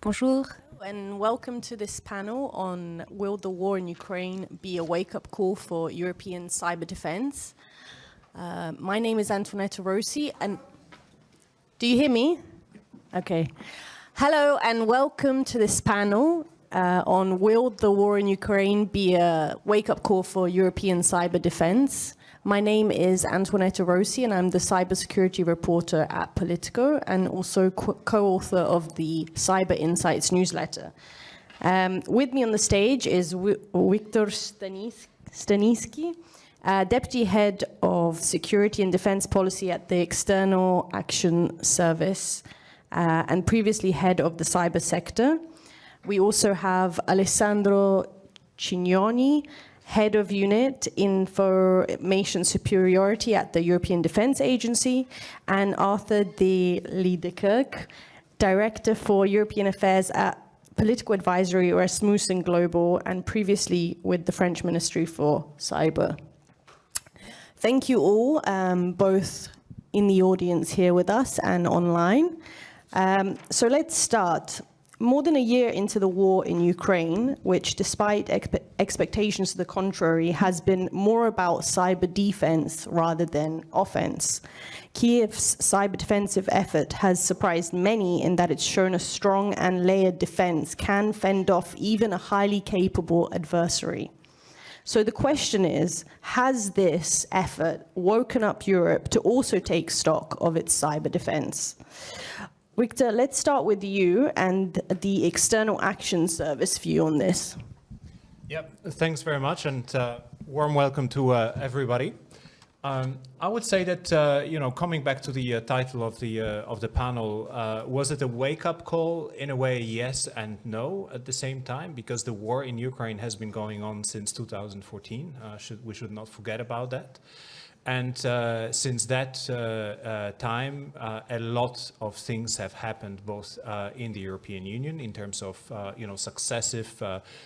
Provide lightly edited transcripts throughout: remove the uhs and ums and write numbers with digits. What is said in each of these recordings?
Bonjour. And welcome to this panel on Will the War in Ukraine be a wake-up call for European cyber defense? My name is Antoinette Rossi, and do you hear me? Okay. Hello, and welcome to this panel on Will the War in Ukraine be a wake-up call for European cyber defense? My name is Antoinette Rossi, and I'm the cybersecurity reporter at Politico and also co-author of the Cyber Insights newsletter. With me on the stage is Wiktor Staniszky, Deputy Head of Security and Defense Policy at the External Action Service and previously Head of the Cyber Sector. We also have Alessandro Cignoni, Head of Unit Information Superiority at the European Defence Agency, and Arthur de Liedekerk, Director for European Affairs at Political Advisory Rasmussen Global, and previously with the French Ministry for Cyber. Thank you all, both in the audience here with us and online. So let's start. More than a year into the war in Ukraine, which despite expectations to the contrary, has been more about cyber defense rather than offense. Kiev's cyber defensive effort has surprised many in that it's shown a strong and layered defense can fend off even a highly capable adversary. So the question is, has this effort woken up Europe to also take stock of its cyber defense? Wiktor, let's start with you and the External Action Service view on this. Yep, thanks very much, and warm welcome to everybody. I would say that coming back to the title of the panel, was it a wake-up call? In a way, yes and no at the same time, because the war in Ukraine has been going on since 2014. We should not forget about that. And since that time, a lot of things have happened, both in the European Union in terms of successive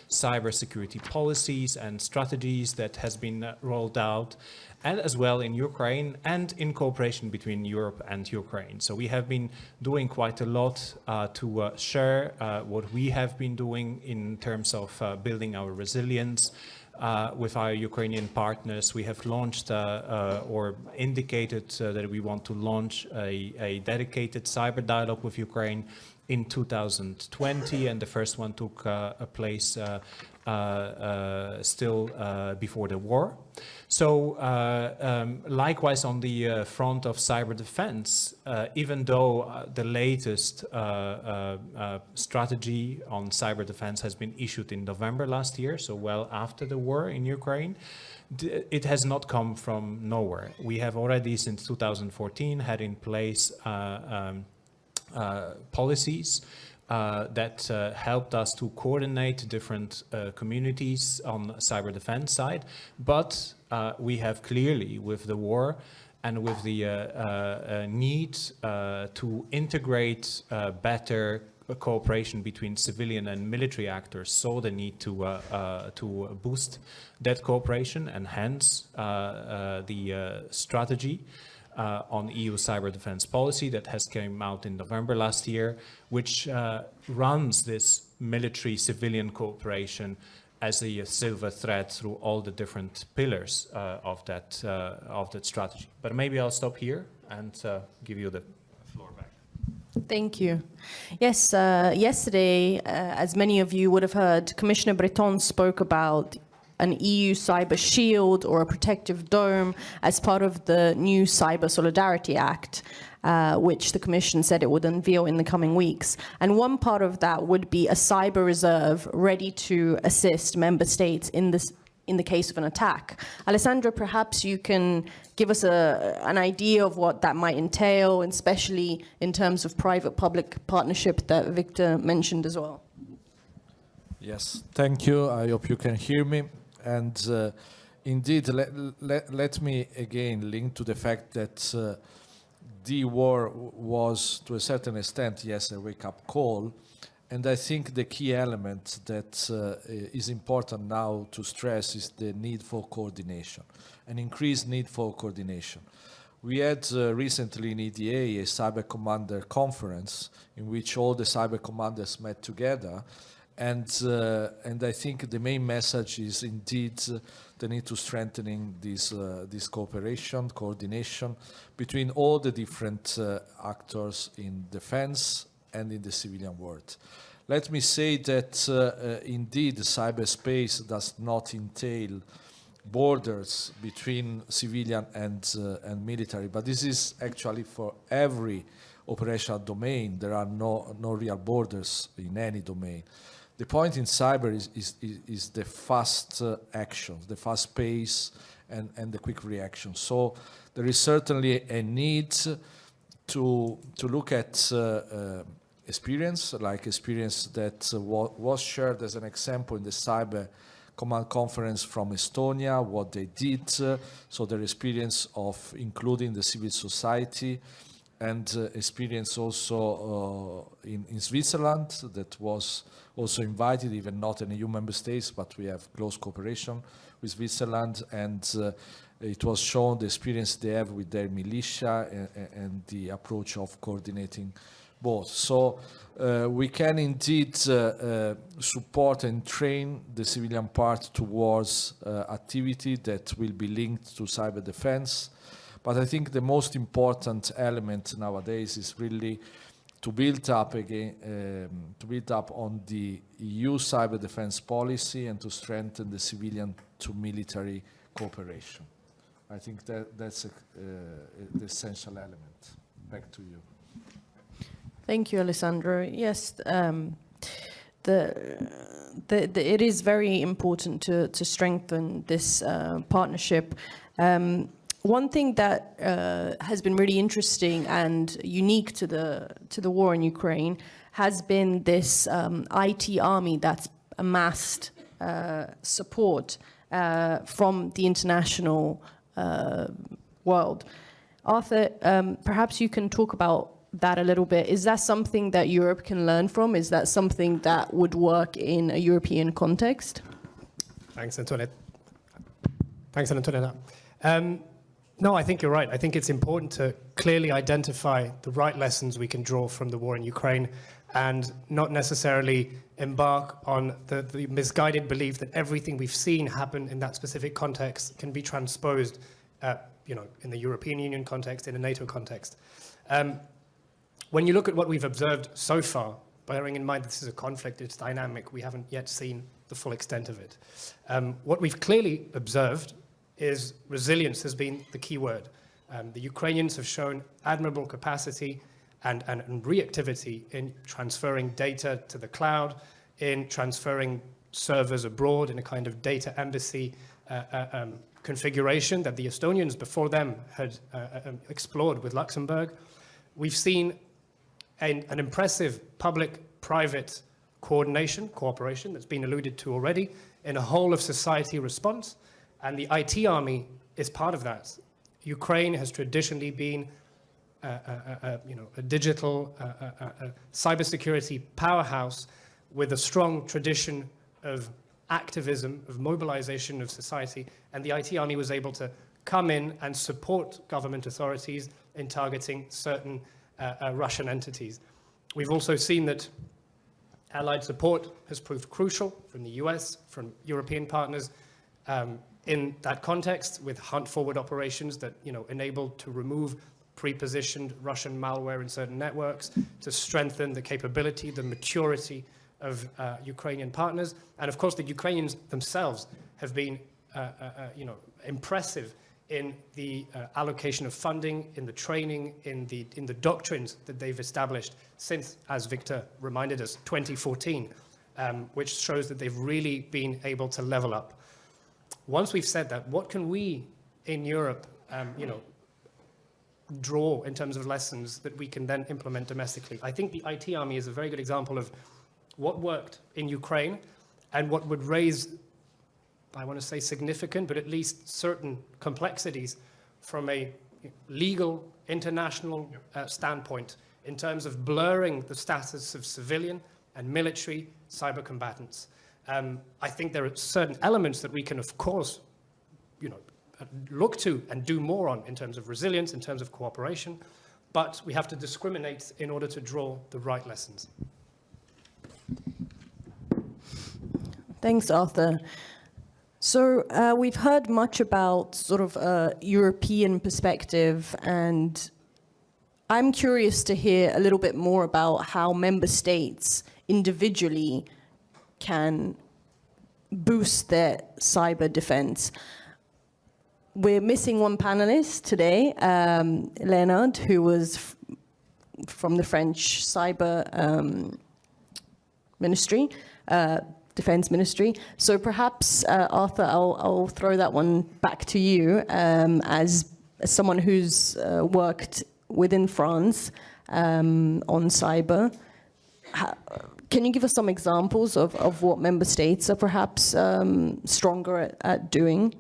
cybersecurity policies and strategies that has been rolled out, and as well in Ukraine and in cooperation between Europe and Ukraine. So we have been doing quite a lot to share what we have been doing in terms of building our resilience. With our Ukrainian partners, we have launched or indicated that we want to launch a dedicated cyber dialogue with Ukraine in 2020, and the first one took place still before the war. So likewise on the front of cyber defense, even though the latest strategy on cyber defense has been issued in November last year, so well after the war in Ukraine, it has not come from nowhere. We have already since 2014 had in place policies that helped us to coordinate different communities on the cyber defense side, but we have clearly, with the war and with the need to integrate better cooperation between civilian and military actors, saw the need to boost that cooperation, and hence the strategy on EU cyber defense policy that has came out in November last year, which runs this military-civilian cooperation as a silver thread through all the different pillars of that strategy. But maybe I'll stop here and give you the floor back. Thank you. Yes, yesterday, as many of you would have heard, Commissioner Breton spoke about an EU cyber shield or a protective dome as part of the new Cyber Solidarity Act, which the Commission said it would unveil in the coming weeks. And one part of that would be a cyber reserve ready to assist member states in the case of an attack. Alessandro, perhaps you can give us an idea of what that might entail, and especially in terms of private-public partnership that Wiktor mentioned as well. Yes, thank you. I hope you can hear me. And indeed, let me again link to the fact that the war was, to a certain extent, yes, a wake-up call. And I think the key element that is important now to stress is the need for coordination, an increased need for coordination. We had recently in EDA a cyber commander conference in which all the cyber commanders met together. And I think the main message is indeed the need to strengthening this cooperation, coordination between all the different actors in defense and in the civilian world. Let me say that indeed cyberspace does not entail borders between civilian and military, but this is actually for every operational domain. There are no real borders in any domain. The point in cyber is the fast actions, the fast pace and the quick reaction. So there is certainly a need to look at experience that was shared as an example in the cyber command conference from Estonia, what they did, so their experience of including the civil society, and experience also in Switzerland that was also invited, even not in EU member states, but we have close cooperation with Switzerland, and it was shown the experience they have with their militia and the approach of coordinating both. So we can indeed support and train the civilian part towards activity that will be linked to cyber defense. But I think the most important element nowadays is really to build up again, to build up on the EU cyber defense policy and to strengthen the civilian to military cooperation. I think that's the essential element. Back to you. Thank you, Alessandro. Yes, it is very important to strengthen this partnership. One thing that has been really interesting and unique to the war in Ukraine has been this IT army that's amassed support from the international world. Arthur, perhaps you can talk about that a little bit. Is that something that Europe can learn from? Is that something that would work in a European context? Thanks, Antoinette. Thanks, Antoinette. No, I think you're right. I think it's important to clearly identify the right lessons we can draw from the war in Ukraine and not necessarily embark on the misguided belief that everything we've seen happen in that specific context can be transposed, in the European Union context, in a NATO context. When you look at what we've observed so far, bearing in mind this is a conflict, it's dynamic, we haven't yet seen the full extent of it. What we've clearly observed is resilience has been the key word. The Ukrainians have shown admirable capacity and reactivity in transferring data to the cloud, in transferring servers abroad in a kind of data embassy configuration that the Estonians before them had explored with Luxembourg. We've seen an impressive public-private cooperation that's been alluded to already in a whole of society response, and the IT army is part of that. Ukraine has traditionally been a digital cybersecurity powerhouse with a strong tradition of activism, of mobilization of society, and the IT army was able to come in and support government authorities in targeting certain Russian entities. We've also seen that allied support has proved crucial from the US, from European partners, in that context with hunt forward operations that enabled to remove pre-positioned Russian malware in certain networks, to strengthen the capability, the maturity of Ukrainian partners. And of course, the Ukrainians themselves have been impressive in the allocation of funding, in the training, in the doctrines that they've established since, as Victor reminded us, 2014, which shows that they've really been able to level up. Once we've said that, what can we in Europe, draw in terms of lessons that we can then implement domestically? I think the IT army is a very good example of what worked in Ukraine and what would raise, I want to say significant, but at least certain complexities from a legal, international standpoint in terms of blurring the status of civilian and military cyber combatants. I think there are certain elements that we can, of course, look to and do more on in terms of resilience, in terms of cooperation, but we have to discriminate in order to draw the right lessons. Thanks, Arthur. So we've heard much about sort of a European perspective, and I'm curious to hear a little bit more about how member states individually can boost their cyber defense. We're missing one panelist today, Leonard, who was from the French cyber ministry, defense ministry. So perhaps, Arthur, I'll throw that one back to you as someone who's worked within France on cyber. Can you give us some examples of what member states are perhaps stronger at doing?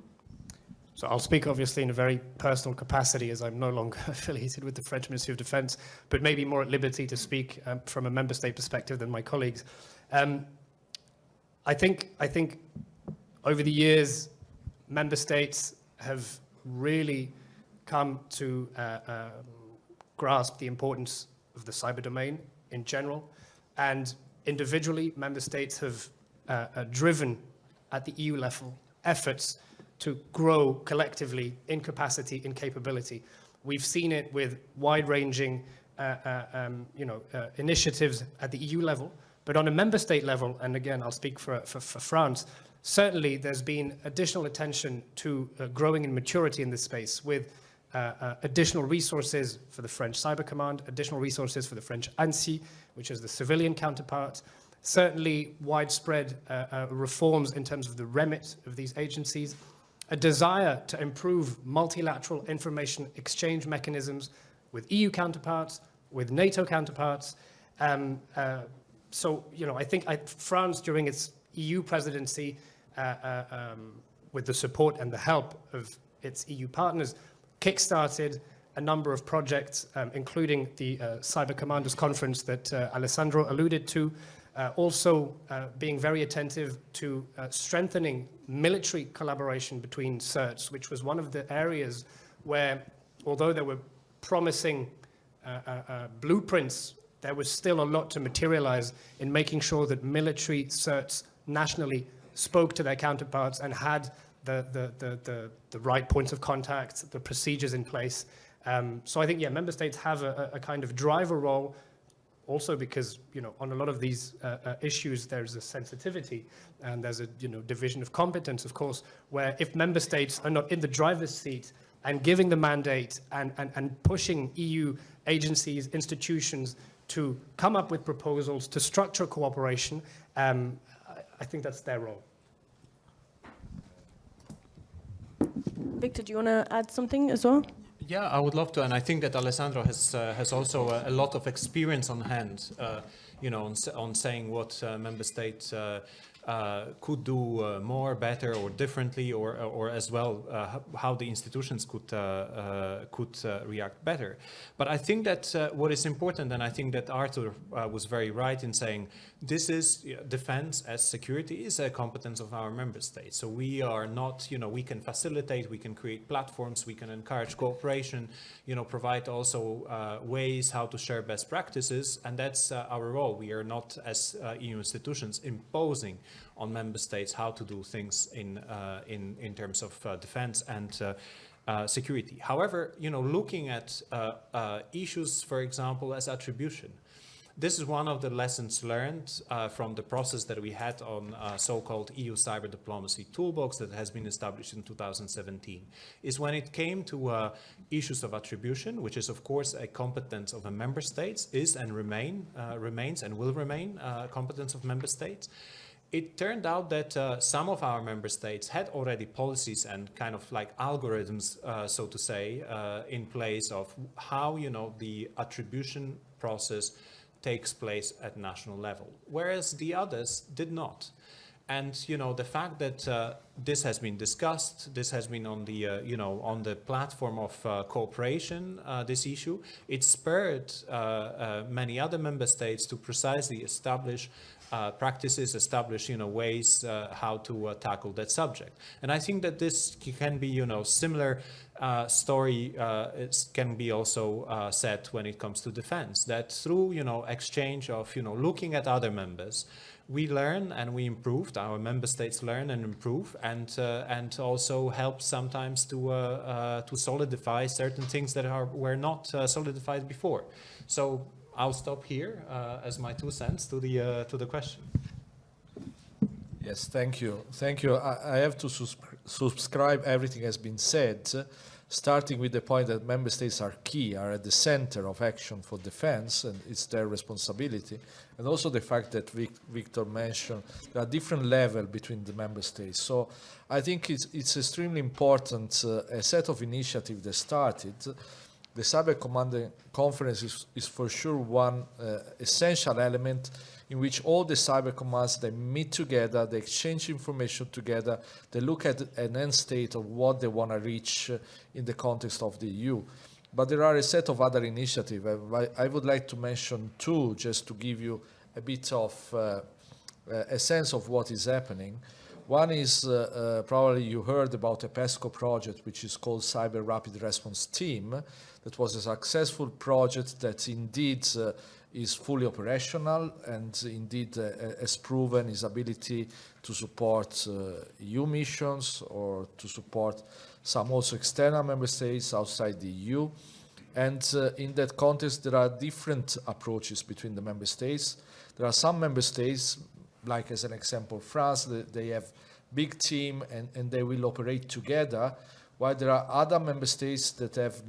So I'll speak obviously in a very personal capacity as I'm no longer affiliated with the French Ministry of Defense, but maybe more at liberty to speak from a member state perspective than my colleagues. I think over the years, member states have really come to grasp the importance of the cyber domain in general, and individually, member states have driven at the EU level efforts to grow collectively in capacity, in capability. We've seen it with wide-ranging initiatives at the EU level, but on a member state level, and again, I'll speak for France, certainly there's been additional attention to growing in maturity in this space with additional resources for the French Cyber Command, additional resources for the French ANSSI, which is the civilian counterpart, certainly widespread reforms in terms of the remit of these agencies, a desire to improve multilateral information exchange mechanisms with EU counterparts, with NATO counterparts. So, I think France, during its EU presidency, with the support and the help of its EU partners, kickstarted a number of projects, including the Cyber Commanders Conference that Alessandro alluded to, also being very attentive to strengthening military collaboration between CERTs, which was one of the areas where, although there were promising blueprints, there was still a lot to materialize in making sure that military CERTs nationally spoke to their counterparts and had the right points of contact, the procedures in place. So I think, member states have a kind of driver role, also because, on a lot of these issues, there's a sensitivity and there's a, division of competence, of course, where if member states are not in the driver's seat and giving the mandate and pushing EU agencies, institutions to come up with proposals to structure cooperation, I think that's their role. Victor, do you want to add something as well? Yeah, I would love to, and I think that Alessandro has also a lot of experience on hand, on saying what member states could do more, better, or differently, or as well how the institutions could react better. But I think that what is important, and I think that Arthur was very right in saying this is defense as security is a competence of our member states. So we are not, we can facilitate, we can create platforms, we can encourage cooperation, provide also ways how to share best practices, and that's our role. We are not, as EU institutions, imposing on member states how to do things in terms of defense and security. However, looking at issues, for example, as attribution, this is one of the lessons learned from the process that we had on so-called EU cyber diplomacy toolbox that has been established in 2017, is when it came to issues of attribution, which is of course a competence of a member states, is and remains and will remain a competence of member states. It turned out that some of our member states had already policies and kind of like algorithms, so to say, in place of how, the attribution process takes place at national level, whereas the others did not. And the fact that this has been discussed, this has been on the on the platform of cooperation, this issue, it spurred many other member states to precisely establish practices, establish ways how to tackle that subject. And I think that this can be similar story can be also said when it comes to defense, that through exchange of looking at other members, we learn and we improved. Our member states learn and improve, and also help sometimes to solidify certain things that were not solidified before. So I'll stop here as my 2 cents to the question. Yes, thank you. Thank you. I have to subscribe everything has been said, starting with the point that member states are key, are at the center of action for defense, and it's their responsibility. And also the fact that Victor mentioned there are different levels between the member states. So I think it's extremely important, a set of initiatives that started. The Cyber Command Conference is for sure one essential element in which all the cyber commands, they meet together, they exchange information together, they look at an end state of what they want to reach in the context of the EU. But there are a set of other initiatives. I would like to mention 2, just to give you a bit of a sense of what is happening. One is probably you heard about a PESCO project, which is called Cyber Rapid Response Team. That was a successful project that indeed is fully operational and indeed has proven its ability to support EU missions or to support some also external member states outside the EU. And in that context, there are different approaches between the member states. There are some member states, like as an example, France, they have big team and they will operate together, while there are other member states that have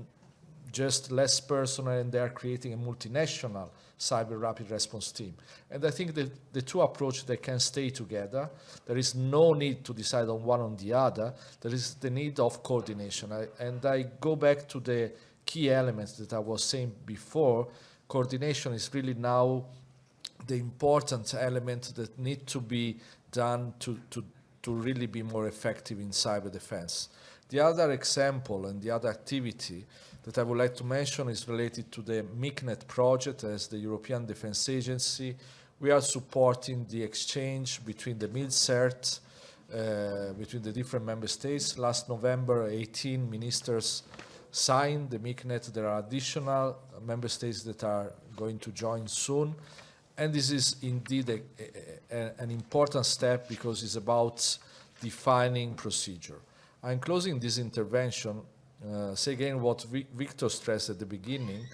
just less personnel and they are creating a multinational cyber rapid response team. And I think that the 2 approaches, they can stay together. There is no need to decide on one or the other. There is the need of coordination. And I go back to the key elements that I was saying before. Coordination is really now the important element that need to be done to really be more effective in cyber defense. The other example and the other activity that I would like to mention is related to the MICNET project. As the European Defence Agency, we are supporting the exchange between the CERTs, between the different member states. Last November, 18 ministers signed the MICNET. There are additional member states that are going to join soon. And this is indeed an important step because it's about defining procedure. I'm closing this intervention. Say again what Victor stressed at the beginning.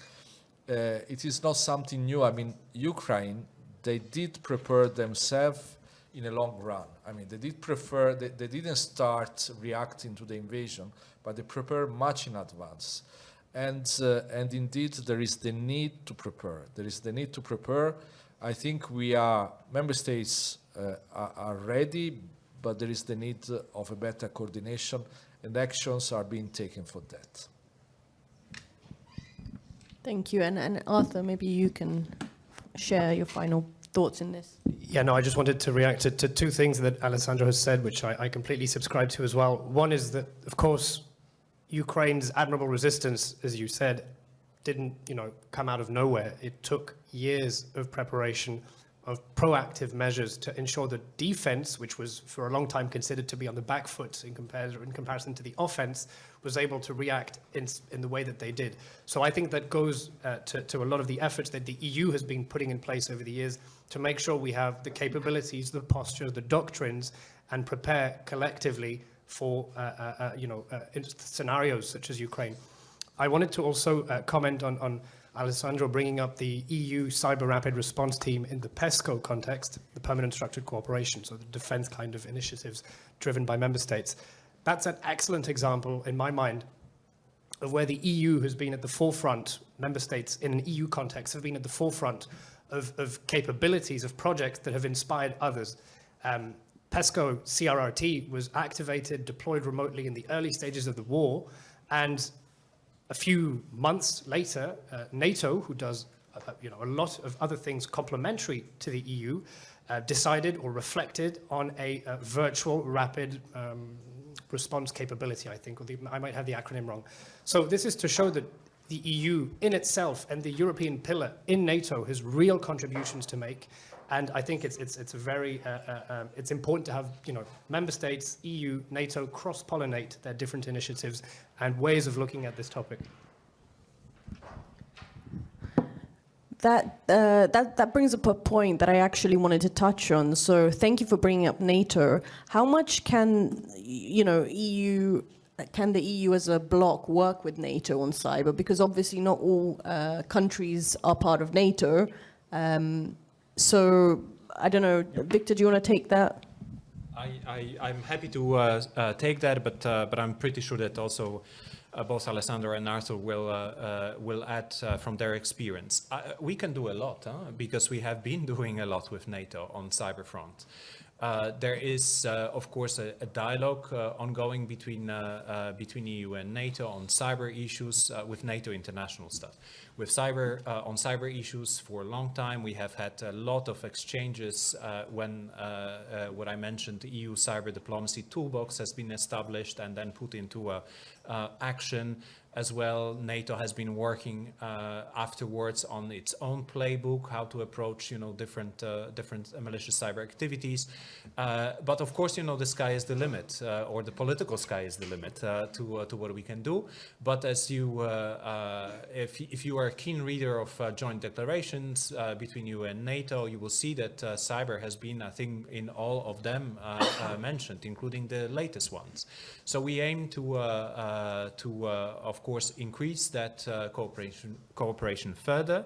It is not something new. I mean, Ukraine, they did prepare themselves in a long run. I mean, they didn't start reacting to the invasion, but they prepared much in advance. And indeed, there is the need to prepare. There is the need to prepare. I think member states are ready, but there is the need of a better coordination, and actions are being taken for that. Thank you. And Arthur, maybe you can share your final thoughts in this. Yeah, no, I just wanted to react to 2 things that Alessandro has said, which I completely subscribe to as well. One is that, of course, Ukraine's admirable resistance, as you said, didn't come out of nowhere. It took years of preparation, of proactive measures to ensure that defense, which was for a long time considered to be on the back foot in comparison to the offense, was able to react in the way that they did. So I think that goes to a lot of the efforts that the EU has been putting in place over the years to make sure we have the capabilities, the posture, the doctrines, and prepare collectively for scenarios such as Ukraine. I wanted to also comment on Alessandro bringing up the EU Cyber Rapid Response Team in the PESCO context, the Permanent Structured Cooperation, so the defense kind of initiatives driven by member states. That's an excellent example, in my mind, of where the EU has been at the forefront, member states in an EU context have been at the forefront of capabilities, of projects that have inspired others. PESCO CRRT was activated, deployed remotely in the early stages of the war, and a few months later, NATO, who does a lot of other things complementary to the EU, decided or reflected on a virtual rapid response capability, I think, or I might have the acronym wrong. So this is to show that the EU in itself and the European pillar in NATO has real contributions to make. And I think it's a very, it's important to have, member states, EU, NATO cross-pollinate their different initiatives and ways of looking at this topic. That brings up a point that I actually wanted to touch on. So thank you for bringing up NATO. How much can the EU as a bloc work with NATO on cyber? Because obviously not all countries are part of NATO. So I don't know, Victor, do you want to take that? I'm happy to take that, but I'm pretty sure that also both Alessandro and Arthur will add from their experience. We can do a lot because we have been doing a lot with NATO on cyber front. There is, of course, a dialogue ongoing between EU and NATO on cyber issues with NATO international stuff. With on cyber issues for a long time, we have had a lot of exchanges when what I mentioned, the EU cyber diplomacy toolbox has been established and then put into action. As well, NATO has been working afterwards on its own playbook, how to approach, different malicious cyber activities. But of course, the sky is the limit, or the political sky is the limit to what we can do. But as you, if you are a keen reader of joint declarations between you and NATO, you will see that cyber has been, I think, in all of them mentioned, including the latest ones. So we aim to of course, increase that cooperation further.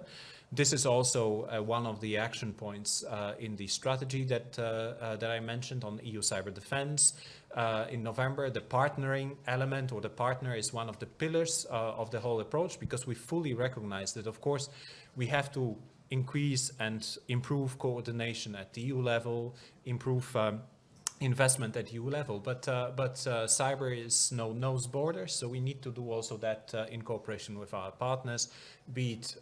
This is also one of the action points in the strategy that I mentioned on EU cyber defense. In November, the partnering element or the partner is one of the pillars of the whole approach, because we fully recognize that, of course, we have to increase and improve coordination at the EU level, improve investment at EU level, but cyber knows borders, so we need to do also that in cooperation with our partners, be it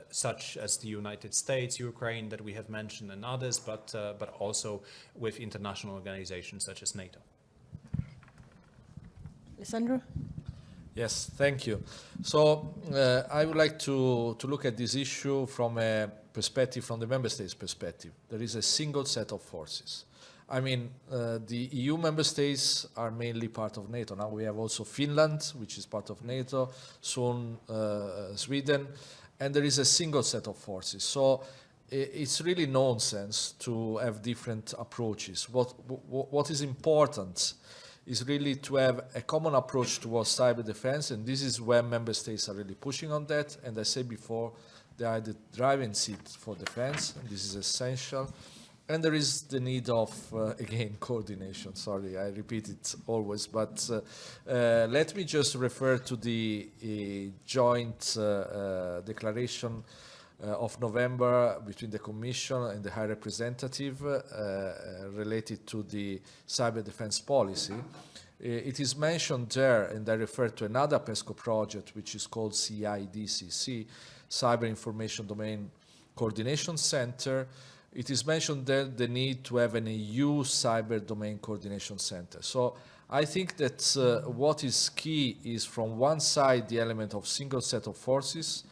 such as the United States, Ukraine that we have mentioned, and others, but also with international organizations such as NATO. Alessandro? Yes, thank you. So I would like to look at this issue from a perspective, from the member states' perspective. There is a single set of forces. I mean, the EU member states are mainly part of NATO. Now we have also Finland, which is part of NATO, soon Sweden, and there is a single set of forces. So it's really nonsense to have different approaches. What is important is really to have a common approach towards cyber defense, and this is where member states are really pushing on that. And I said before, they are the driving seat for defense, and this is essential. And there is the need of, again, coordination. Sorry, I repeat it always, but let me just refer to the joint declaration of November between the Commission and the High Representative related to the cyber defense policy. It is mentioned there, and I refer to another PESCO project, which is called CIDCC, Cyber Information Domain Coordination Center. It is mentioned there the need to have an EU Cyber Domain Coordination Center. So I think that what is key is, from one side, the element of single set of forces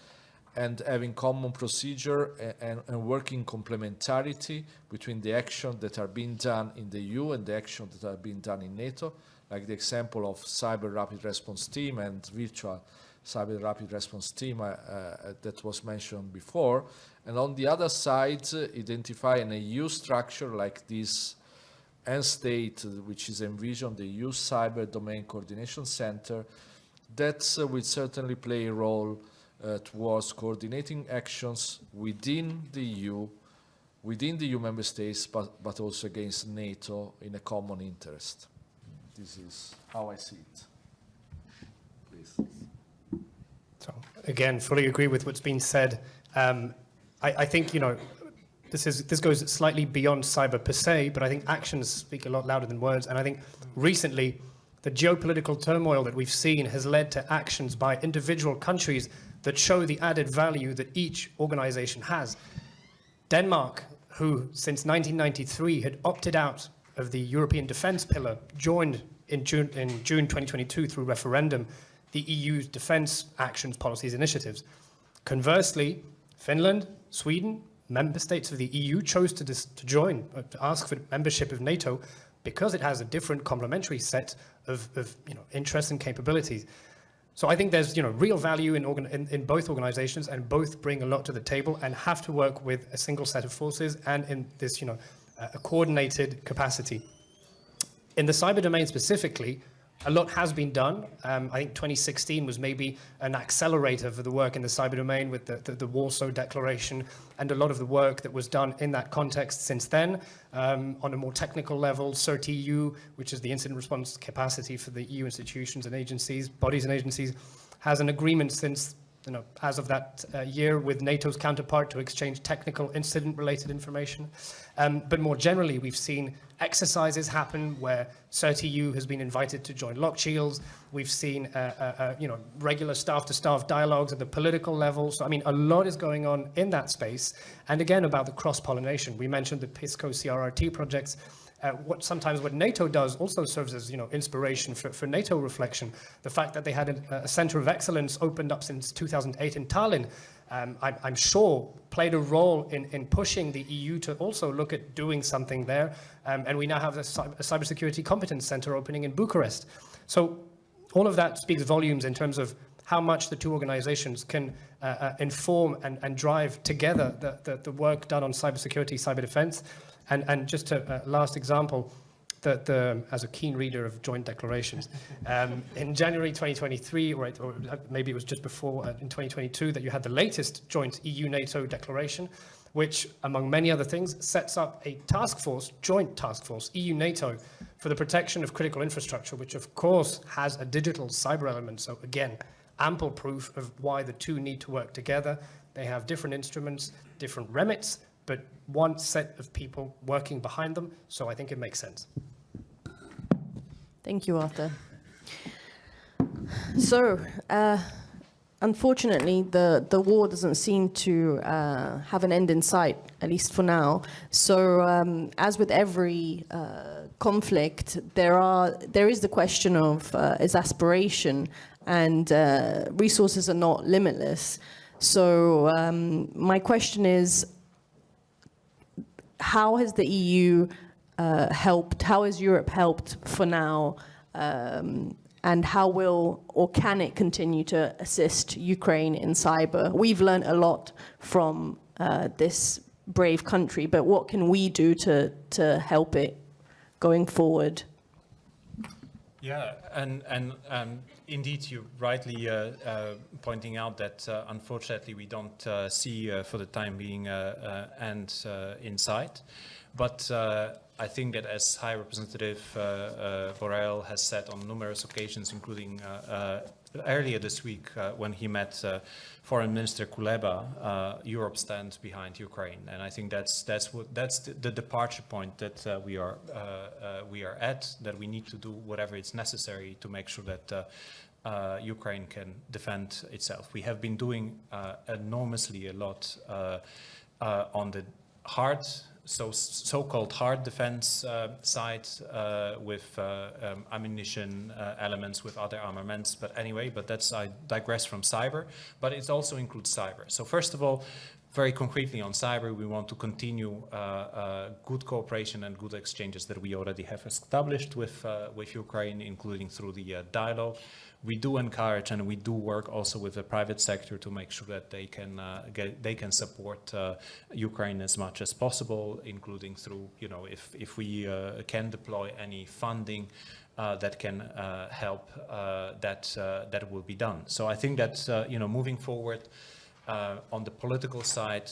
and having common procedure and working complementarity between the actions that are being done in the EU and the actions that are being done in NATO, like the example of Cyber Rapid Response Team and Virtual Cyber Rapid Response Team that was mentioned before. And on the other side, identify an EU structure like this end state, which is envisioned, the EU Cyber Domain Coordination Center, that will certainly play a role towards coordinating actions within the EU member states, but also against NATO in a common interest. This is how I see it. Please. So again, fully agree with what's been said. I think, this goes slightly beyond cyber per se, but I think actions speak a lot louder than words. And I think recently, the geopolitical turmoil that we've seen has led to actions by individual countries that show the added value that each organization has. Denmark who since 1993 had opted out of the European defence pillar, joined in June 2022 through referendum the EU's defence actions, policies, initiatives. Conversely, Finland, Sweden, member states of the EU chose to join, to ask for membership of NATO because it has a different complementary set of interests and capabilities. So I think there's real value in both organizations, and both bring a lot to the table and have to work with a single set of forces and in this a coordinated capacity. In the cyber domain specifically, a lot has been done. I think 2016 was maybe an accelerator for the work in the cyber domain with the Warsaw Declaration, and a lot of the work that was done in that context since then. On a more technical level, CERT-EU, which is the incident response capacity for the EU institutions and agencies, bodies and agencies, has an agreement since as of that year with NATO's counterpart to exchange technical incident-related information. But more generally, we've seen exercises happen where CERT-EU has been invited to join lock shields. We've seen regular staff-to-staff dialogues at the political level. So, I mean, a lot is going on in that space. And again, about the cross-pollination. We mentioned the PESCO CRRT projects. What NATO does also serves as inspiration for NATO reflection. The fact that they had a center of excellence opened up since 2008 in Tallinn, I'm sure played a role in pushing the EU to also look at doing something there. And we now have a cybersecurity competence center opening in Bucharest. So all of that speaks volumes in terms of how much the two organizations can inform and drive together the work done on cybersecurity, cyber defense. And just a last example, as a keen reader of joint declarations, in January 2023, or maybe it was just before, in 2022, that you had the latest joint EU-NATO declaration, which, among many other things, sets up a task force, joint task force, EU-NATO, for the protection of critical infrastructure, which of course has a digital cyber element. So again, ample proof of why the two need to work together. They have different instruments, different remits, but one set of people working behind them. So I think it makes sense. Thank you, Arthur. So, unfortunately, the war doesn't seem to have an end in sight, at least for now. So, as with every conflict, there is the question of exasperation, and resources are not limitless. So, my question is, how has the EU helped? How has Europe helped for now? And how will or can it continue to assist Ukraine in cyber? We've learned a lot from this brave country, but what can we do to help it going forward? Yeah, and indeed, you're rightly pointing out that unfortunately we don't see for the time being end in sight. But I think that, as High Representative Borrell has said on numerous occasions, including earlier this week when he met Foreign Minister Kuleba, Europe stands behind Ukraine, and I think that's the departure point that we are at. That we need to do whatever is necessary to make sure that Ukraine can defend itself. We have been doing enormously a lot on the so-called hard defense side with ammunition elements, with other armaments. But anyway, I digress from cyber. But it also includes cyber. So first of all, very concretely on cyber, we want to continue good cooperation and good exchanges that we already have established with Ukraine, including through the dialogue. We do encourage and we do work also with the private sector to make sure that they can support Ukraine as much as possible, including through, if we can deploy any funding that can help, that will be done. So I think that moving forward on the political side,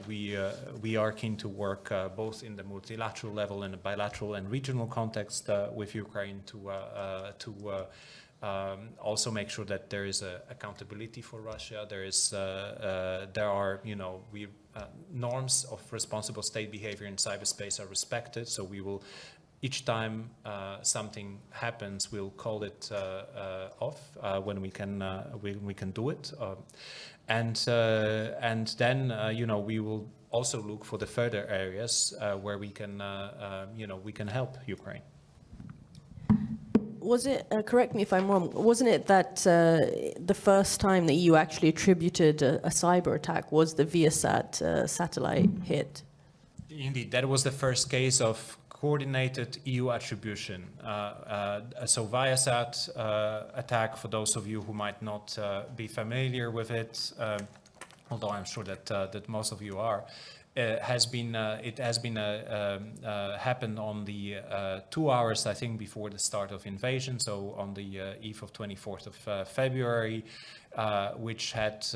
we are keen to work both in the multilateral level and the bilateral and regional context with Ukraine to also make sure that there is accountability for Russia. There are norms of responsible state behavior in cyberspace are respected. So we will, each time something happens, we'll call it off when we can do it, and then we will also look for the further areas where we can, we can help Ukraine. Was it, correct me if I'm wrong, wasn't it that the first time the EU actually attributed a cyber attack was the Viasat satellite hit? Indeed, that was the first case of coordinated EU attribution. So Viasat attack, for those of you who might not be familiar with it, although I'm sure that that most of you are, happened on the 2 hours, I think, before the start of invasion, so on the eve of 24th of February, which had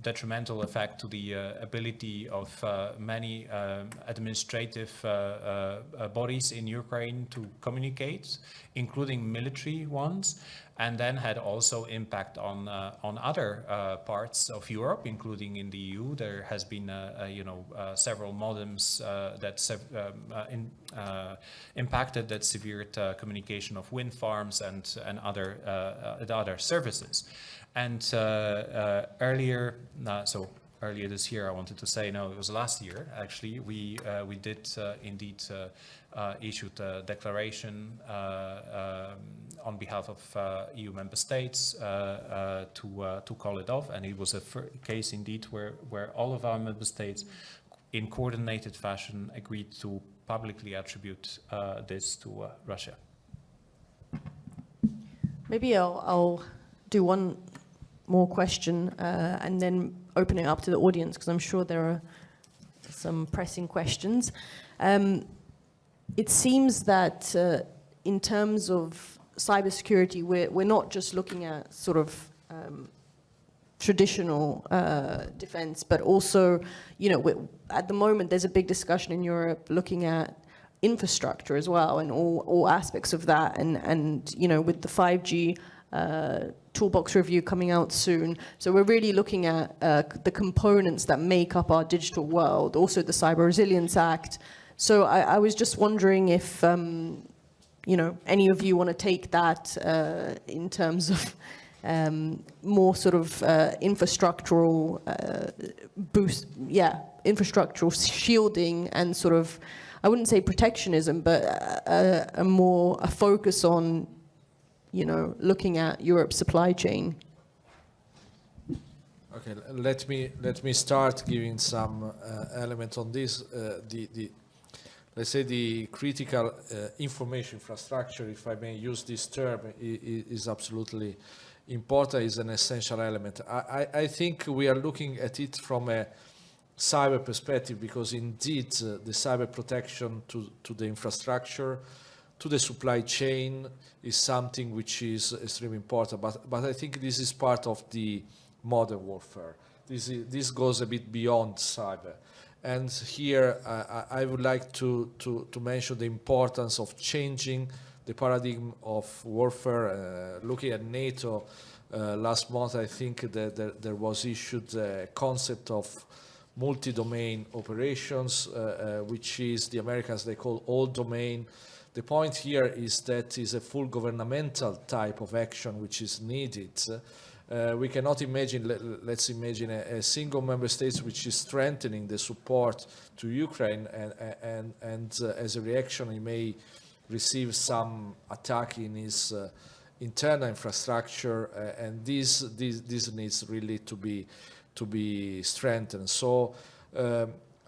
detrimental effect to the ability of many administrative bodies in Ukraine to communicate, including military ones, and then had also impact on other parts of Europe, including in the EU. There has been several modems that impacted, that severed communication of wind farms and other services. And earlier this year, I wanted to say, no, it was last year actually, we did indeed issued a declaration on behalf of EU member states to call it off, and it was a case indeed where all of our member states in coordinated fashion agreed to publicly attribute this to Russia. Maybe I'll do one more question and then open it up to the audience, because I'm sure there are some pressing questions. It seems that in terms of cybersecurity, we're not just looking at sort of traditional defense, but also, at the moment there's a big discussion in Europe looking at infrastructure as well, and all aspects of that, and with the 5G toolbox review coming out soon. So we're really looking at the components that make up our digital world, also the Cyber Resilience Act. So I was just wondering if, any of you want to take that in terms of more sort of infrastructural infrastructural shielding and sort of, I wouldn't say protectionism, but a focus on, looking at Europe's supply chain. Okay, let me start giving some element on this. Let's say the critical information infrastructure, if I may use this term, is absolutely important, is an essential element. I think we are looking at it from a cyber perspective, because indeed the cyber protection to the infrastructure, to the supply chain, is something which is extremely important. But I think this is part of the modern warfare. This goes a bit beyond cyber. And here I would like to mention the importance of changing the paradigm of warfare. Looking at NATO, last month I think that there was issued a concept of multi-domain operations, which is the Americans, they call all domain. The point here is that is a full governmental type of action which is needed. We cannot imagine, let's imagine a single member state which is strengthening the support to Ukraine, and as a reaction he may receive some attack in his internal infrastructure, and this needs really to be strengthened. So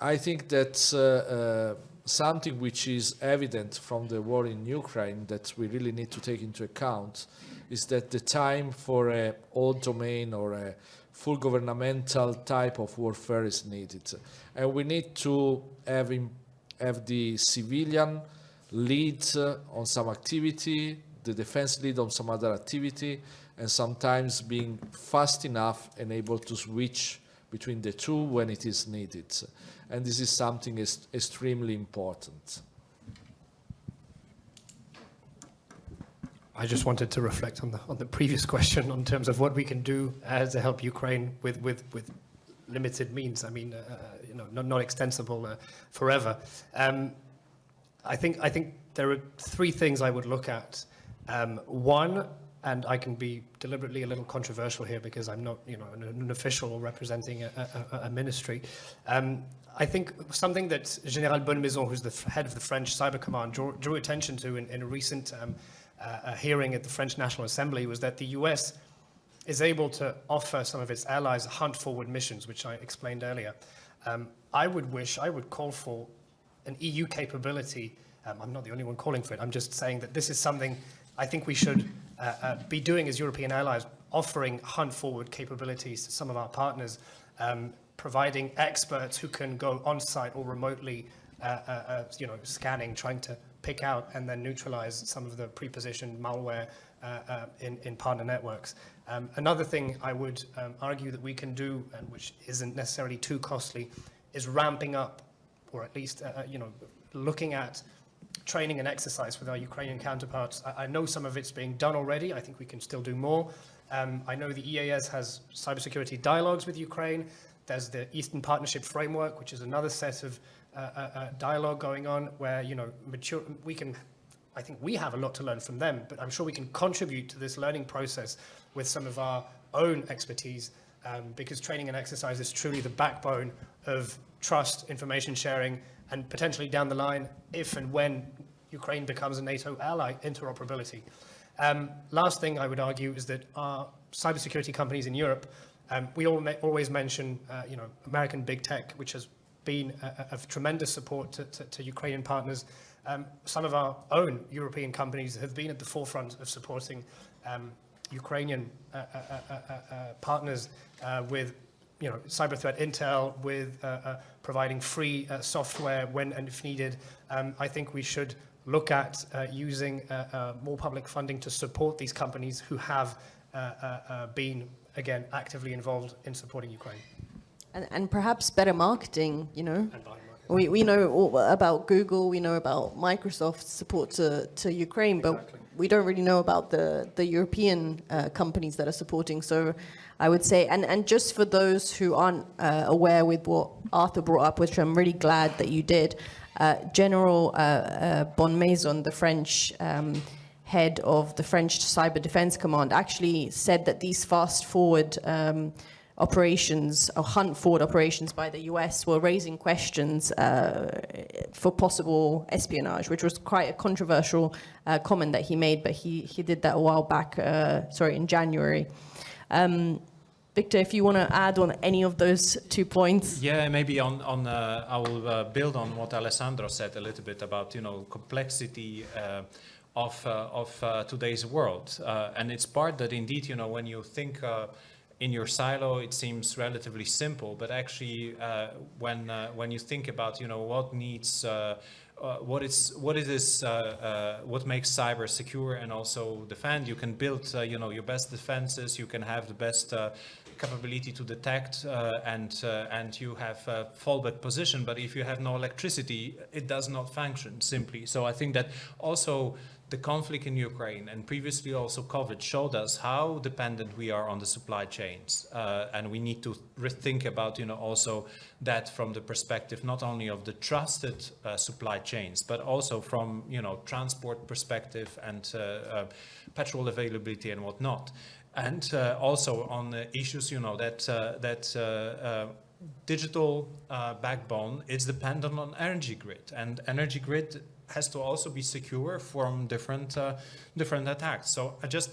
I think that something which is evident from the war in Ukraine that we really need to take into account is that the time for a all domain or a full governmental type of warfare is needed. And we need to have the civilian lead on some activity, the defense lead on some other activity, and sometimes being fast enough and able to switch between the two when it is needed. And this is something extremely important. I just wanted to reflect on the previous question in terms of what we can do to help Ukraine with limited means. I mean, not extensible forever. I think there are three things I would look at. One, and I can be deliberately a little controversial here because I'm not, an official or representing a ministry. I think something that Général Bonnemaison, who's the head of the French Cyber Command, drew attention to in a recent hearing at the French National Assembly was that the US is able to offer some of its allies hunt-forward missions, which I explained earlier. I would call for an EU capability. I'm not the only one calling for it. I'm just saying that this is something I think we should be doing as European allies, offering hunt-forward capabilities to some of our partners, providing experts who can go on-site or remotely, scanning, trying to pick out and then neutralize some of the pre-positioned malware in partner networks. Another thing I would argue that we can do, and which isn't necessarily too costly, is ramping up, or at least looking at training and exercise with our Ukrainian counterparts. I know some of it's being done already. I think we can still do more. I know the EAS has cybersecurity dialogues with Ukraine. There's the Eastern Partnership Framework, which is another set of dialogue going on where, I think we have a lot to learn from them, but I'm sure we can contribute to this learning process with some of our own expertise, because training and exercise is truly the backbone of trust, information sharing, and potentially down the line, if and when Ukraine becomes a NATO ally, interoperability. Last thing I would argue is that our cybersecurity companies in Europe, we always mention, American big tech, which has been of tremendous support to Ukrainian partners. Some of our own European companies have been at the forefront of supporting Ukrainian partners with cyber threat intel, with providing free software when and if needed. I think we should look at using more public funding to support these companies who have been, again, actively involved in supporting Ukraine. And perhaps better marketing, And buying market. We know all about Google, we know about Microsoft's support to Ukraine, but Exactly. we don't really know about the European companies that are supporting. So I would say, and just for those who aren't aware with what Arthur brought up, which I'm really glad that you did, General Bonnemaison, the French head of the French Cyber Defense Command, actually said that these fast-forward operations or hunt-forward operations by the US were raising questions for possible espionage, which was quite a controversial comment that he made, but he did that a while back, in January. Victor, if you want to add on any of those 2 points. Yeah, maybe I will build on what Alessandro said a little bit about, complexity of today's world. And it's part that indeed, when you think in your silo, it seems relatively simple, but actually when you think about, what needs, what makes cyber secure and also defend, you can build, your best defenses, you can have the best capability to detect, and you have a fallback position, but if you have no electricity, it does not function simply. So I think that also the conflict in Ukraine and previously also COVID showed us how dependent we are on the supply chains, and we need to rethink about also that from the perspective not only of the trusted supply chains, but also from transport perspective and petrol availability and whatnot. And also on the issues, that digital backbone is dependent on energy grid, and energy grid has to also be secure from different attacks. So I just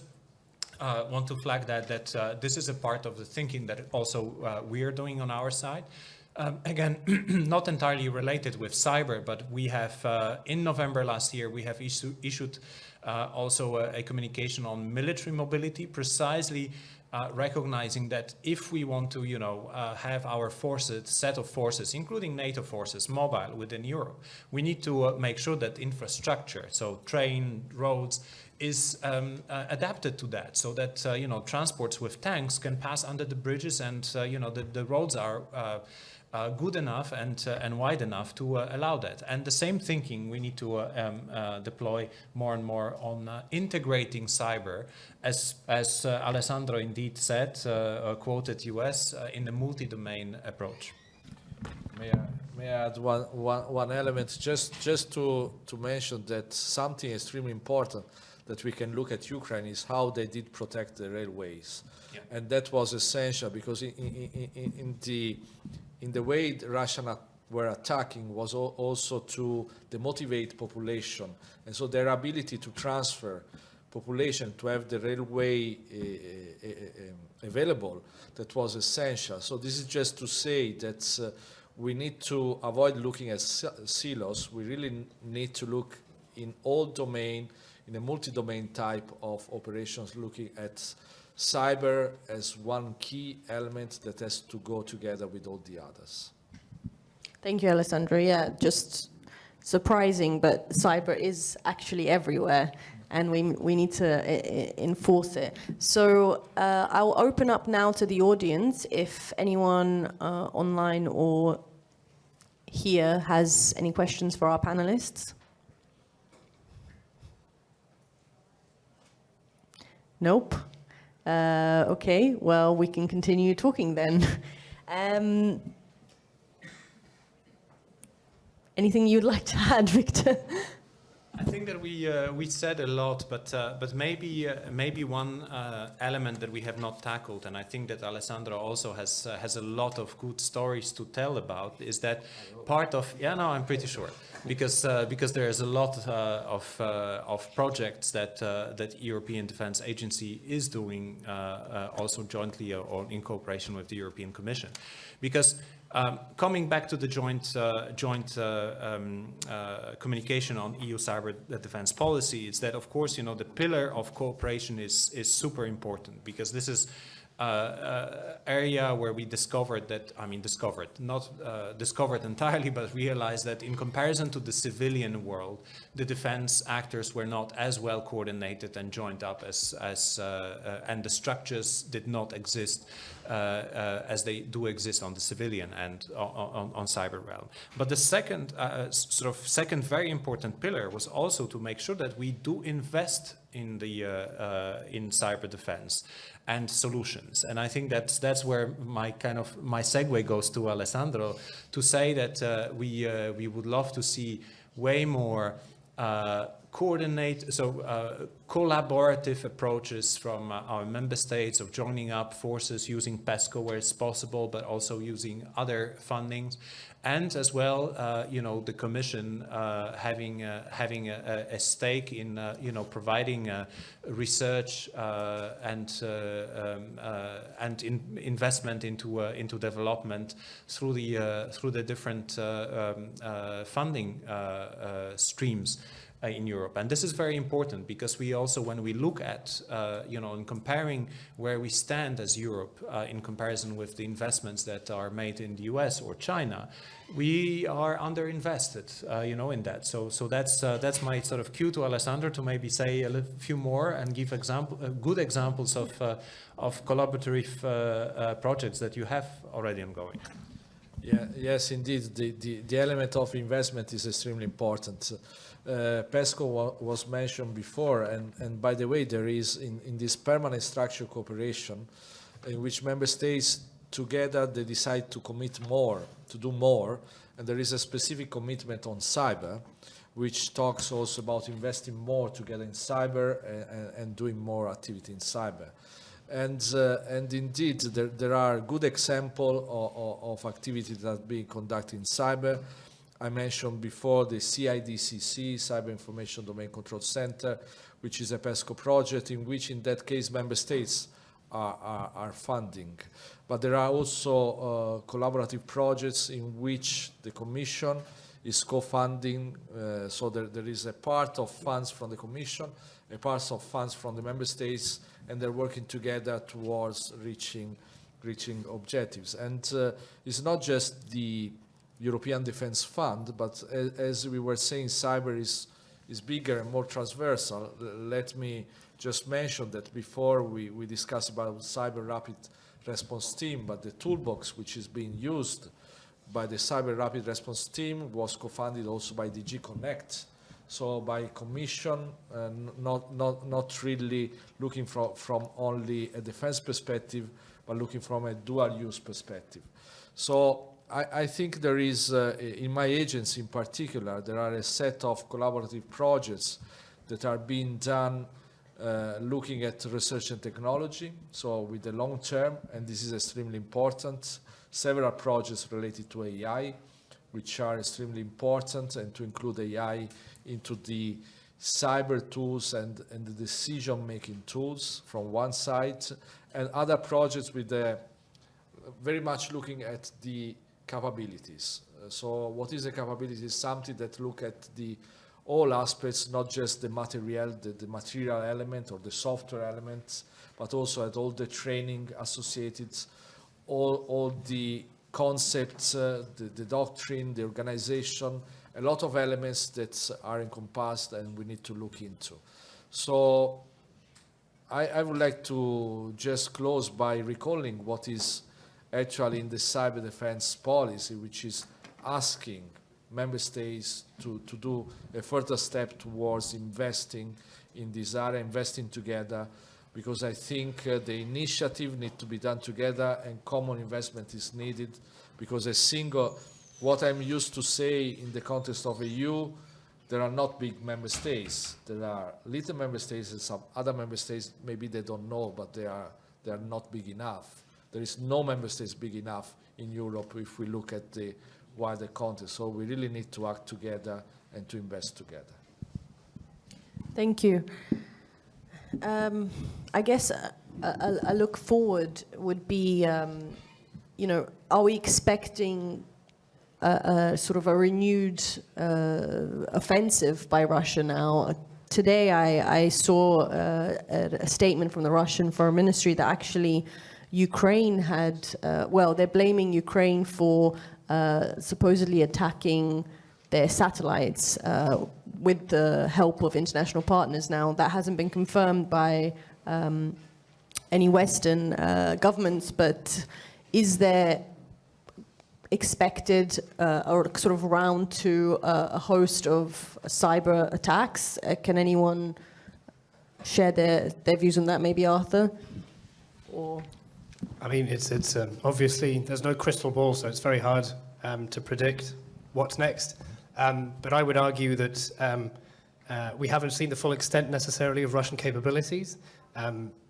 want to flag that this is a part of the thinking that also we are doing on our side. Again, not entirely related with cyber, but we have in November last year we have issued also a communication on military mobility, precisely recognizing that if we want to, have our set of forces, including NATO forces, mobile within Europe, we need to make sure that infrastructure, so train, roads, is adapted to that, so that transports with tanks can pass under the bridges, and the roads are good enough and wide enough to allow that. And the same thinking we need to deploy more and more on integrating cyber, as Alessandro indeed said, quoted US, in the multi-domain approach. May I add one element, just to mention that something extremely important that we can look at Ukraine is how they did protect the railways. Yeah. And that was essential because in the way the Russian were attacking was also to demotivate population. And so their ability to transfer population, to have the railway available, that was essential. So this is just to say that we need to avoid looking at silos. We really need to look in all domain, in a multi-domain type of operations, looking at cyber as one key element that has to go together with all the others. Thank you, Alessandro. Yeah, just surprising, but cyber is actually everywhere, and we need to enforce it. So I'll open up now to the audience. If anyone online or here has any questions for our panelists. Nope. Okay, well, we can continue talking then. Anything you'd like to add, Victor? I think that we said a lot, but maybe one element that we have not tackled, and I think that Alessandro also has a lot of good stories to tell about, is that part of I'm pretty sure, because there is a lot of projects that European Defence Agency is doing also jointly or in cooperation with the European Commission, because. Coming back to the joint communication on EU cyber defense policy, is that, of course, the pillar of cooperation is super important, because this is area where we discovered not discovered entirely, but realized that in comparison to the civilian world, the defense actors were not as well coordinated and joined up and the structures did not exist as they do exist on the civilian and on cyber realm. But the second second very important pillar was also to make sure that we do invest in the in cyber defense and solutions. And I think that's where my segue goes to Alessandro, to say that we would love to see way more collaborative approaches from our member states of joining up forces, using PESCO where it's possible, but also using other fundings, and as well, the Commission having a stake in providing research and investment into development through the different funding streams in Europe. And this is very important, because we also, when we look at, in comparing where we stand as Europe in comparison with the investments that are made in the US or China, we are underinvested, in that. So that's my sort of cue to Alessandro to maybe say a few more and give good examples of collaborative projects that you have already ongoing. Yeah, yes, indeed. The element of investment is extremely important. PESCO was mentioned before, and by the way, there is in this permanent structure cooperation, in which member states together they decide to commit more, to do more, and there is a specific commitment on cyber, which talks also about investing more together in cyber and doing more activity in cyber. And indeed, there are good examples of activities that are being conducted in cyber. I mentioned before the CIDCC, Cyber Information Domain Control Center, which is a PESCO project in which, in that case, member states are funding. But there are also collaborative projects in which the Commission is co-funding. So there is a part of funds from the Commission, a part of funds from the member states, and they're working together towards reaching objectives. And it's not just the European Defence Fund, but as we were saying, cyber is bigger and more transversal. Let me just mention that before we discussed about Cyber Rapid Response Team, but the toolbox which is being used by the Cyber Rapid Response Team was co-funded also by DG Connect. So by Commission, not really looking from only a defense perspective, but looking from a dual-use perspective. So I think there is, in my agency in particular, there are a set of collaborative projects that are being done looking at research and technology, so with the long term, and this is extremely important, several projects related to AI, which are extremely important, and to include AI into the cyber tools and the decision-making tools from one side, and other projects with very much looking at the capabilities. So what is a capability is something that look at all aspects, not just the material element or the software elements, but also at all the training associated, all the concepts, the doctrine, the organization, a lot of elements that are encompassed and we need to look into. So I would like to just close by recalling what is actually in the cyber defense policy, which is asking member states to do a further step towards investing in this area, investing together, because I think the initiative needs to be done together and common investment is needed, because what I'm used to say in the context of EU, there are not big member states. There are little member states and some other member states, maybe they don't know, but they are not big enough. There is no member states big enough in Europe if we look at the wider context. So we really need to act together and to invest together. Thank you. I guess a look forward would be, are we expecting a sort of a renewed offensive by Russia now? Today I saw a statement from the Russian Foreign Ministry that actually Ukraine had, they're blaming Ukraine for supposedly attacking their satellites with the help of international partners. Now, that hasn't been confirmed by any Western governments, but is there expected or sort of round to a host of cyber attacks? Can anyone share their views on that? Maybe Arthur? Or I mean, it's obviously there's no crystal ball, so it's very hard to predict what's next. But I would argue that we haven't seen the full extent necessarily of Russian capabilities,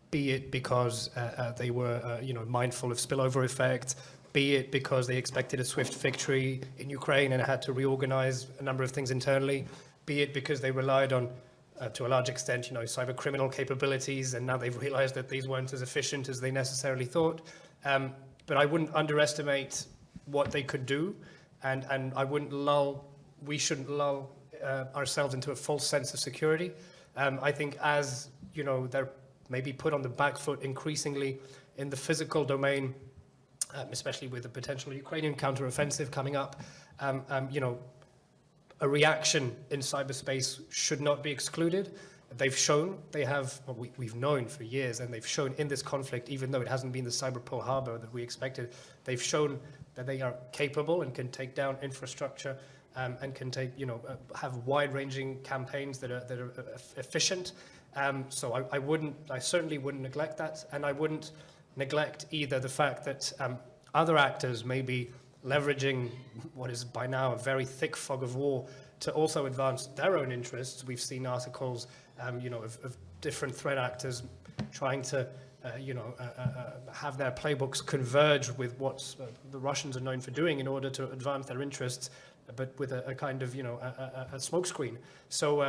be it because they were, mindful of spillover effect, be it because they expected a swift victory in Ukraine and had to reorganize a number of things internally, be it because they relied on, to a large extent, cyber criminal capabilities, and now they've realized that these weren't as efficient as they necessarily thought. But I wouldn't underestimate what they could do, and we shouldn't lull ourselves into a false sense of security. I think as, they're maybe put on the back foot increasingly in the physical domain, especially with the potential Ukrainian counteroffensive coming up, a reaction in cyberspace should not be excluded. They've shown we've known for years, and they've shown in this conflict, even though it hasn't been the cyber Pearl Harbor that we expected, they've shown that they are capable and can take down infrastructure and can have wide-ranging campaigns that are efficient. So I certainly wouldn't neglect that, and I wouldn't neglect either the fact that other actors may be leveraging what is by now a very thick fog of war to also advance their own interests. We've seen articles, of different threat actors trying to, have their playbooks converge with what the Russians are known for doing in order to advance their interests, but with a kind of, a smokescreen. So,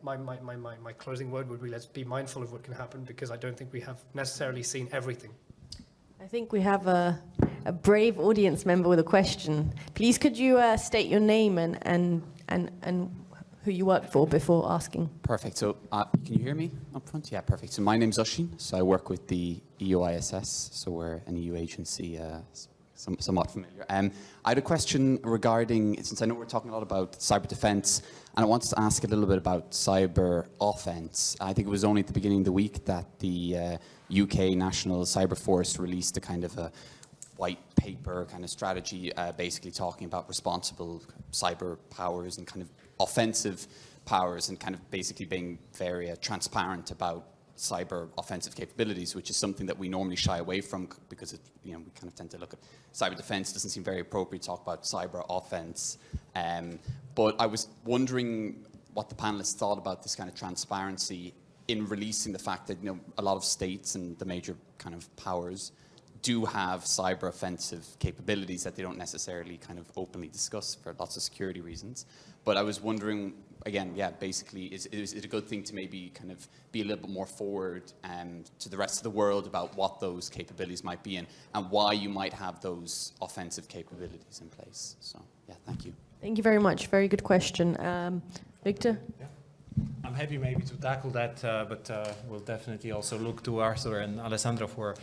my closing word would be, let's be mindful of what can happen, because I don't think we have necessarily seen everything. I think we have a brave audience member with a question. Please, could you state your name and who you work for before asking? Perfect. So can you hear me up front? Yeah, perfect. So my name's Ushin. So I work with the EUISS. So we're an EU agency, somewhat familiar. I had a question regarding, since I know we're talking a lot about cyber defense, and I wanted to ask a little bit about cyber offense. I think it was only at the beginning of the week that the UK National Cyber Force released a kind of a white paper kind of strategy, basically talking about responsible cyber powers and kind of offensive powers, and kind of basically being very transparent about cyber offensive capabilities, which is something that we normally shy away from, because it, we kind of tend to look at cyber defense. It doesn't seem very appropriate to talk about cyber offense. But I was wondering what the panelists thought about this kind of transparency in releasing the fact that, a lot of states and the major kind of powers do have cyber offensive capabilities that they don't necessarily kind of openly discuss for lots of security reasons. But I was wondering, again, basically, is it a good thing to maybe kind of be a little bit more forward to the rest of the world about what those capabilities might be and why you might have those offensive capabilities in place? So, thank you. Thank you very much. Very good question. Victor? Yeah. I'm happy maybe to tackle that, but we'll definitely also look to Arthur and Alessandro for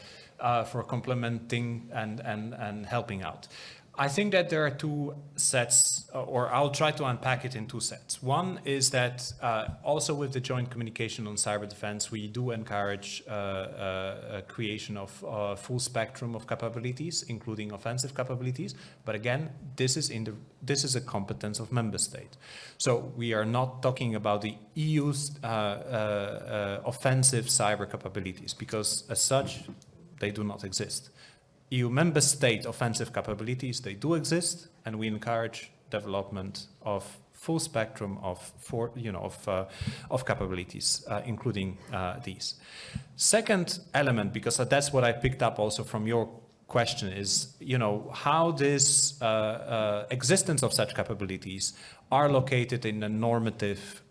complementing and helping out. I think that there are two sets, or I'll try to unpack it in two sets. One is that also with the joint communication on cyber defense, we do encourage a creation of full spectrum of capabilities, including offensive capabilities. But again, this is a competence of member state. So we are not talking about the EU's offensive cyber capabilities, because as such, they do not exist. EU member state offensive capabilities, they do exist, and we encourage development of full spectrum of capabilities, including these. Second element, because that's what I picked up also from your question, is how this existence of such capabilities are located in a normative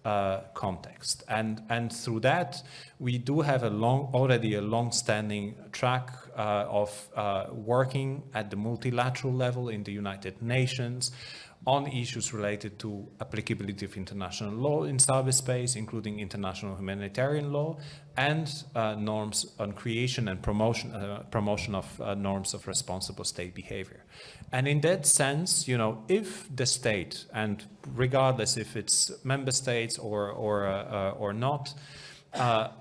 context, and through that we do have already a long-standing track of working at the multilateral level in the United Nations on issues related to applicability of international law in cyberspace, including international humanitarian law, and norms on creation and promotion of norms of responsible state behavior. And in that sense, if the state, and regardless if it's member states or not, are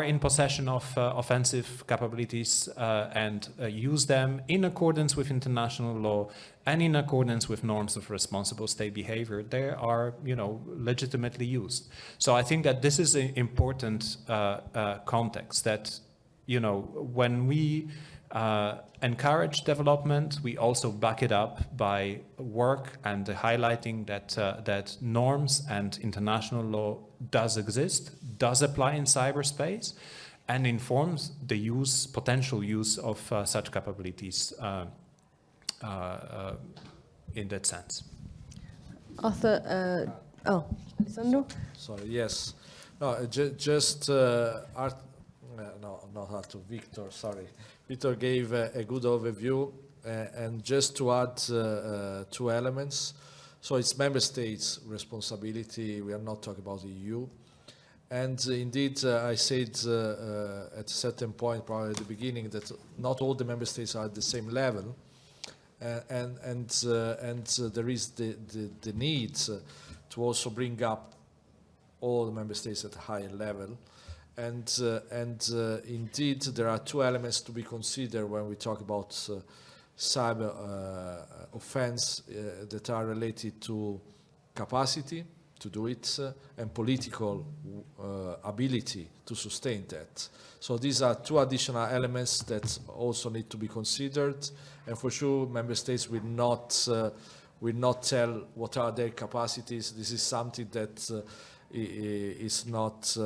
in possession of offensive capabilities and use them in accordance with international law and in accordance with norms of responsible state behavior, they are, legitimately used. So I think that this is an important context that, when we encourage development, we also back it up by work and highlighting that norms and international law does exist, does apply in cyberspace, and informs the potential use of such capabilities in that sense. Arthur, Alessandro? Sorry, yes. No, not Arthur, Victor, sorry. Victor gave a good overview, and just to add two elements. So it's member states' responsibility. We are not talking about the EU. And indeed, I said at a certain point, probably at the beginning, that not all the member states are at the same level. And there is the need to also bring up all the member states at a higher level. And indeed, there are two elements to be considered when we talk about cyber offense that are related to capacity to do it and political ability to sustain that. So these are two additional elements that also need to be considered. And for sure, member states will not tell what are their capacities. This is something that is not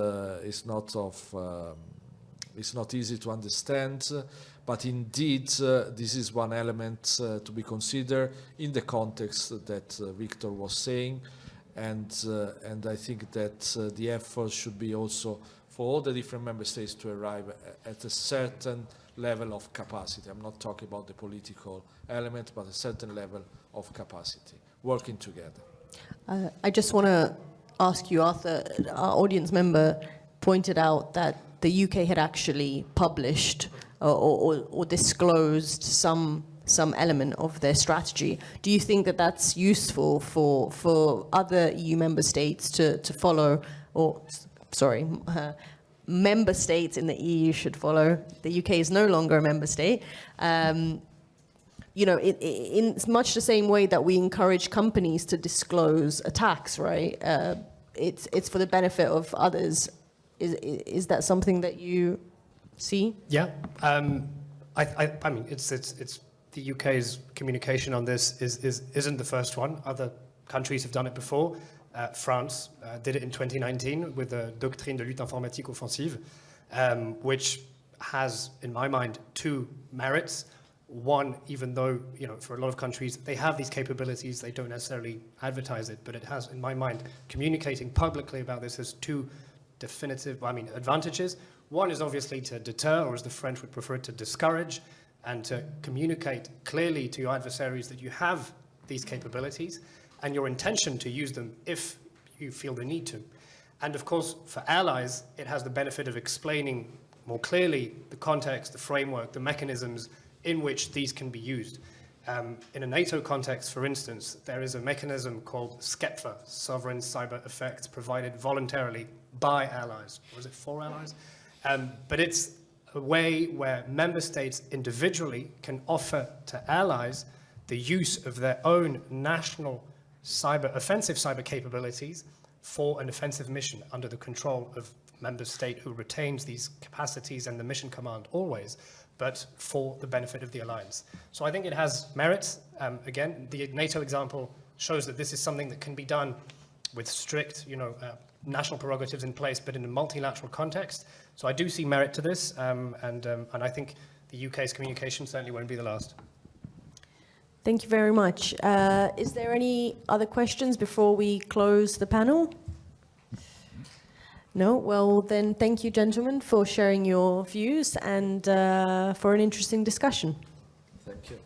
easy to understand, but indeed this is one element to be considered in the context that Victor was saying, and I think that the effort should be also for all the different member states to arrive at a certain level of capacity. I'm not talking about the political element, but a certain level of capacity, working together. I just want to ask you, Arthur, our audience member pointed out that the UK had actually published or disclosed some element of their strategy. Do you think that that's useful for other EU member states to follow, member states in the EU should follow? The UK is no longer a member state. In much the same way that we encourage companies to disclose attacks, right? It's for the benefit of others. Is that something that you see? Yeah, I mean, it's the UK's communication on this isn't the first one. Other countries have done it before. France did it in 2019 with the Doctrine de lutte informatique offensive, which has, in my mind, two merits. One, even though, for a lot of countries, they have these capabilities, they don't necessarily advertise it, but it has, in my mind, communicating publicly about this has two definitive, advantages. One is obviously to deter, or as the French would prefer, to discourage, and to communicate clearly to your adversaries that you have these capabilities and your intention to use them if you feel the need to. And of course, for allies, it has the benefit of explaining more clearly the context, the framework, the mechanisms in which these can be used. In a NATO context, for instance, there is a mechanism called SCEPFA, Sovereign Cyber Effects, provided voluntarily by allies. Or is it for allies? But it's a way where member states individually can offer to allies the use of their own national offensive cyber capabilities for an offensive mission under the control of member state who retains these capacities and the mission command always, but for the benefit of the alliance. So I think it has merits. Again, the NATO example shows that this is something that can be done with strict, national prerogatives in place, but in a multilateral context. So I do see merit to this, and I think the UK's communication certainly won't be the last. Thank you very much. Is there any other questions before we close the panel? No? Well, then thank you, gentlemen, for sharing your views and for an interesting discussion. Thank you.